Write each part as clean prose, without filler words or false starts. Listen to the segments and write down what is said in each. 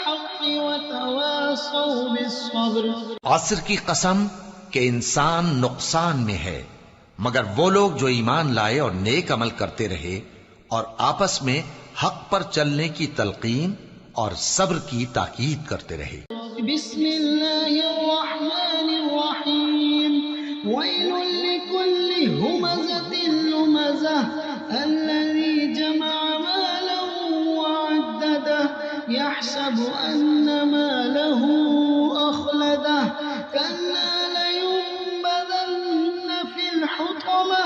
بالحق وتواصوا بالصبر. عصر کی قسم کہ انسان نقصان میں ہے مگر وہ لوگ جو ایمان لائے اور نیک عمل کرتے رہے اور آپس میں حق پر چلنے کی تلقین اور صبر کی تاکید کرتے رہے. بسم اللہ الرحمن الرحیم. ویل لکل ہمزۃ لمزہ الذی جمع مالا وعددہ يحسب ان ماله اخلدہ کلا لينبذن في الحطمہ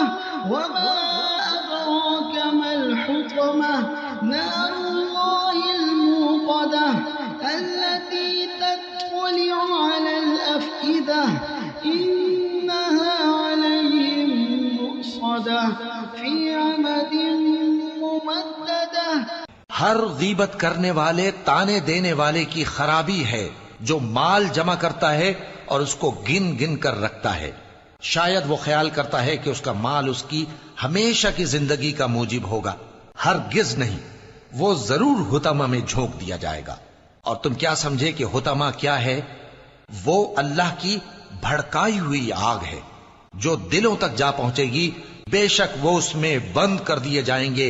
وما ادراک ما الحطمہ نار اللہ الموقدہ التي تطلع على الأفئدة إنها عليهم مؤصدة في عمد ممددة. ہر غیبت کرنے والے تانے دینے والے کی خرابی ہے جو مال جمع کرتا ہے اور اس کو گن گن کر رکھتا ہے. شاید وہ خیال کرتا ہے کہ اس کا مال اس کی ہمیشہ کی زندگی کا موجب ہوگا. ہرگز نہیں، وہ ضرور حطمہ میں جھونک دیا جائے گا. اور تم کیا سمجھے کہ حطمہ کیا ہے؟ وہ اللہ کی بھڑکائی ہوئی آگ ہے جو دلوں تک جا پہنچے گی. بے شک وہ اس میں بند کر دیے جائیں گے،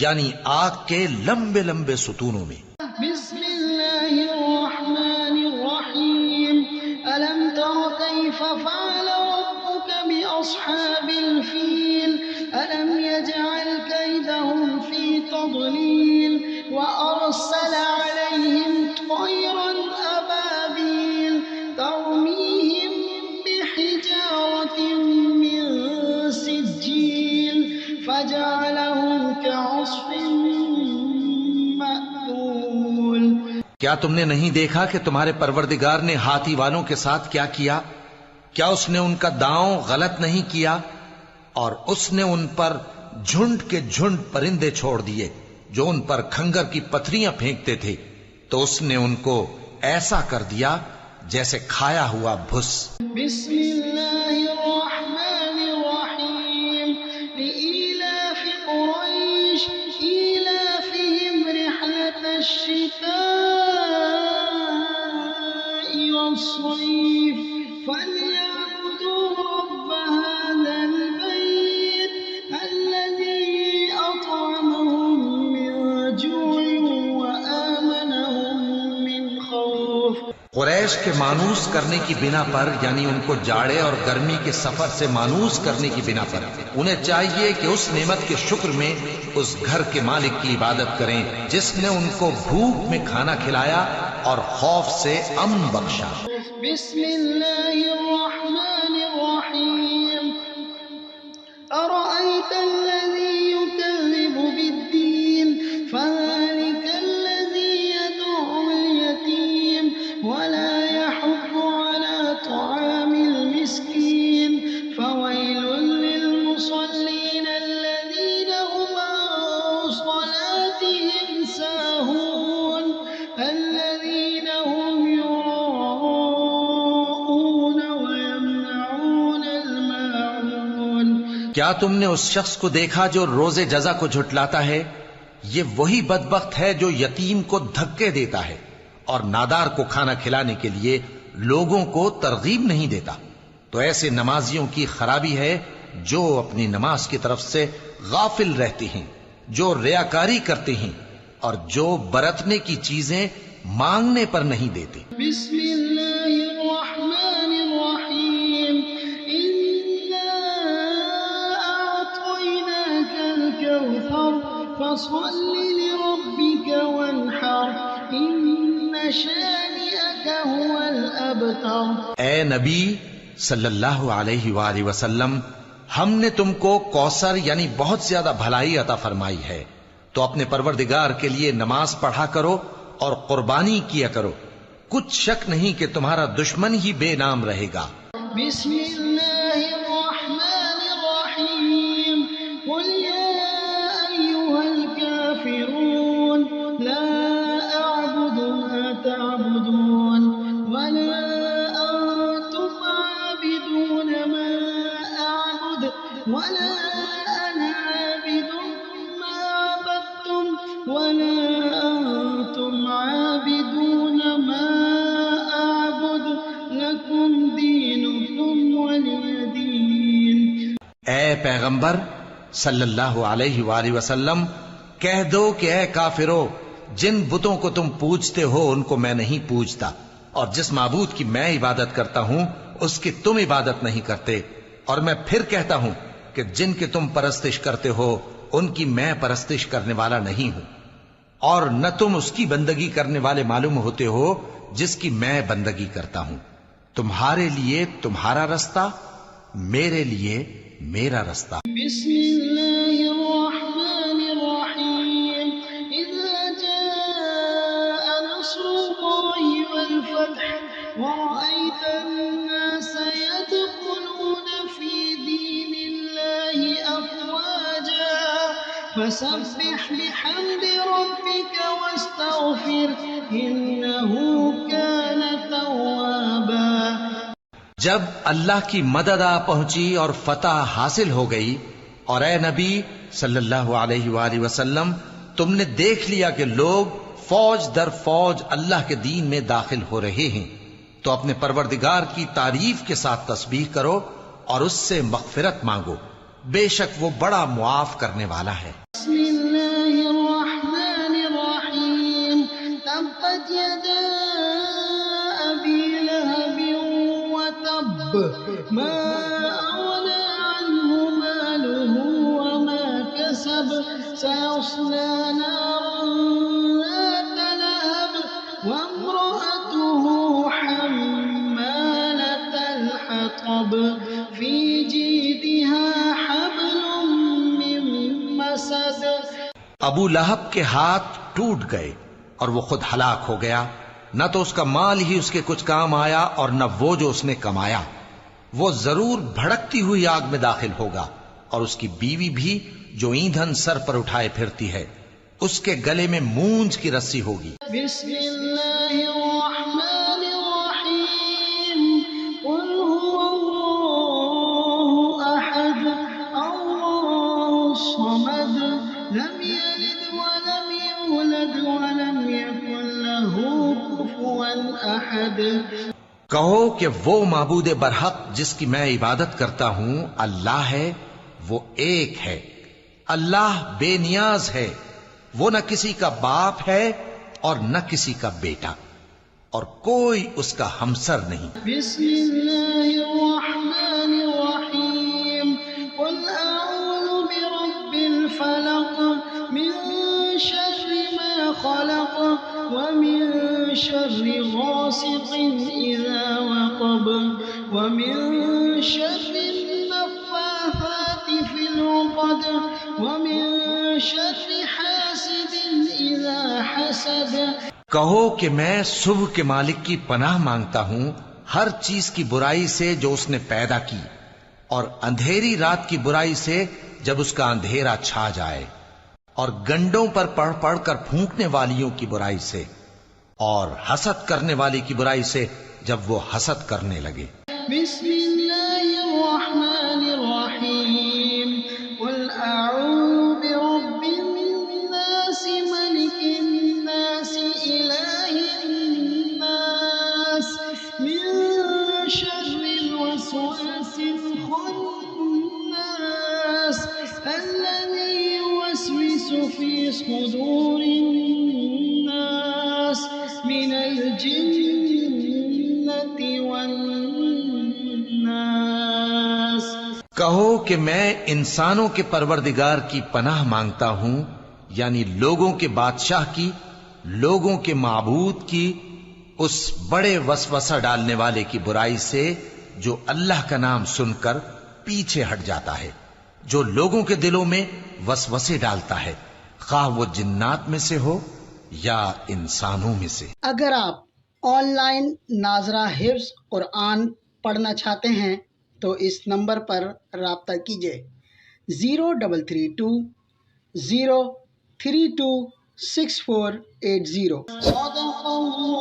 یعنی آگ کے لمبے لمبے ستونوں میں. بسم اللہ الرحمن الرحیم. الم تر کیف فعل ربک باصحاب الفیل الم یجعل کیدہم فی تضلیل وارسل علیہم طیرا ابابیل ترمیہم بحجارۃ من سجیل فجعلہم کعصف مأکول. کیا تم نے نہیں دیکھا کہ تمہارے پروردگار نے ہاتھی والوں کے ساتھ کیا کیا؟ کیا اس نے ان کا داؤں غلط نہیں کیا؟ اور اس نے ان پر جھنڈ کے جھنڈ پرندے چھوڑ دیے جو ان پر کھنگر کی پتھریاں پھینکتے تھے، تو اس نے ان کو ایسا کر دیا جیسے کھایا ہوا بھس. بسم اللہ الرحمن الرحیم. لإیلاف قریش ایلافہم رحلة الشتاء والصیف فلیعبدوا رب هذا البیت الذی اطعمهم من جوع وآمنهم من خوف. قریش کے مانوس کرنے کی بنا پر، یعنی ان کو جاڑے اور گرمی کے سفر سے مانوس کرنے کی بنا پر، انہیں چاہیے کہ اس نعمت کے شکر میں اس گھر کے مالک کی عبادت کریں جس نے ان کو بھوک میں کھانا کھلایا اور خوف سے امن بخشا. بسم اللہ الرحمن الرحیم. ارأیت الذی یکذب بالدین فذلک الذی یدع الیتیم ولا يحض على طعام المسكين فويل للمصلين الذين هم عن صلاتهم ساهون الذين هم يراءون ويمنعون الماعون. کیا تم نے اس شخص کو دیکھا جو روز جزا کو جھٹلاتا ہے؟ یہ وہی بدبخت ہے جو یتیم کو دھکے دیتا ہے اور نادار کو کھانا کھلانے کے لیے لوگوں کو ترغیب نہیں دیتا. تو ایسے نمازیوں کی خرابی ہے جو اپنی نماز کی طرف سے غافل رہتے ہیں، جو ریاکاری کرتے ہیں اور جو برتنے کی چیزیں مانگنے پر نہیں دیتے. بسم اللہ الرحمن الرحیم. انا اعطیناک الکوثر فصل لربک وانحر ان شانئک هو الابتر. اے نبی صلی اللہ علیہ وآلہ وسلم، ہم نے تم کو کوثر یعنی بہت زیادہ بھلائی عطا فرمائی ہے، تو اپنے پروردگار کے لیے نماز پڑھا کرو اور قربانی کیا کرو. کچھ شک نہیں کہ تمہارا دشمن ہی بے نام رہے گا. بسم اللہ الرحمن الرحیم. قل یا ایھا الکافرون لا اعبد ما تعبدون ولا انتم عابدون ما اعبد ولا انا عابد ما عبدتم ولا انتم عابدون پیغمبر صلی اللہ علیہ وآلہ وسلم کہہ دو کہ اے کافرو، جن بتوں کو تم پوجتے ہو ان کو میں نہیں پوجتا، اور جس معبود کی میں عبادت کرتا ہوں اس کی تم عبادت نہیں کرتے، اور میں پھر کہتا ہوں کہ جن کی تم پرستش کرتے ہو ان کی میں پرستش کرنے والا نہیں ہوں، اور نہ تم اس کی بندگی کرنے والے معلوم ہوتے ہو جس کی میں بندگی کرتا ہوں۔ تمہارے لیے تمہارا رستہ، میرے لیے میرا رستہ۔ بسم اللہ الرحمن الرحیم اذا جاء نصر اللہ والفتح ورأیت الناس يدخلون في دین اللہ افواجا فسبح بحمد ربك واستغفر انه كان توابا۔ جب اللہ کی مدد آ پہنچی اور فتح حاصل ہو گئی، اور اے نبی صلی اللہ علیہ وآلہ وسلم تم نے دیکھ لیا کہ لوگ فوج در فوج اللہ کے دین میں داخل ہو رہے ہیں، تو اپنے پروردگار کی تعریف کے ساتھ تسبیح کرو اور اس سے مغفرت مانگو، بے شک وہ بڑا معاف کرنے والا ہے۔ بسم اللہ الرحمن الرحیم تبت یدا ابی لہب وتب ما اغنى عنه ماله وما كسب سيصلى نارا ذات لهب وامرأته حمالة الحطب في جيدها حبل من مسد۔ ابو لہب کے ہاتھ ٹوٹ گئے اور وہ خود ہلاک ہو گیا، نہ تو اس کا مال ہی اس کے کچھ کام آیا اور نہ وہ جو اس نے کمایا، وہ ضرور بھڑکتی ہوئی آگ میں داخل ہوگا، اور اس کی بیوی بھی جو ایندھن سر پر اٹھائے پھرتی ہے، اس کے گلے میں مونج کی رسی ہوگی۔ بسم اللہ الرحمن الرحیم قل هو اللہ احد اللہ الصمد لم یلد ولم یولد ولم یکن له کفوا احد۔ کہو کہ وہ معبود برحق جس کی میں عبادت کرتا ہوں اللہ ہے، وہ ایک ہے، اللہ بے نیاز ہے، وہ نہ کسی کا باپ ہے اور نہ کسی کا بیٹا، اور کوئی اس کا ہمسر نہیں۔ بسم اللہ الرحمن الرحیم قل اعوذ برب الفلق من شر ما خلق ومن شر غاسق اذا وقب ومن شر النفاثات في العقد ومن شر حاسد اذا حسد۔ کہو کہ میں صبح کے مالک کی پناہ مانگتا ہوں ہر چیز کی برائی سے جو اس نے پیدا کی، اور اندھیری رات کی برائی سے جب اس کا اندھیرا چھا جائے، اور گنڈوں پر پڑھ پڑھ کر پھونکنے والیوں کی برائی سے، اور حسد کرنے والی کی برائی سے جب وہ حسد کرنے لگے۔ بسم اللہ الرحمن الرحیم قل اعوذ برب الناس ملک الناس الہ الناس من شر الوسواس الخناس الذی يوسوس في صدور الناس من الجنة والناس۔ کہو کہ میں انسانوں کے پروردگار کی پناہ مانگتا ہوں، یعنی لوگوں کے بادشاہ کی، لوگوں کے معبود کی، اس بڑے وسوسہ ڈالنے والے کی برائی سے جو اللہ کا نام سن کر پیچھے ہٹ جاتا ہے، جو لوگوں کے دلوں میں وسوسے ڈالتا ہے، خواہ وہ جنات میں سے ہو یا انسانوں میں سے۔ اگر آپ آن لائن ناظرہ حفظ قرآن پڑھنا چاہتے ہیں تو اس نمبر پر رابطہ کیجیے 0332 032 6480۔ صدق اللہ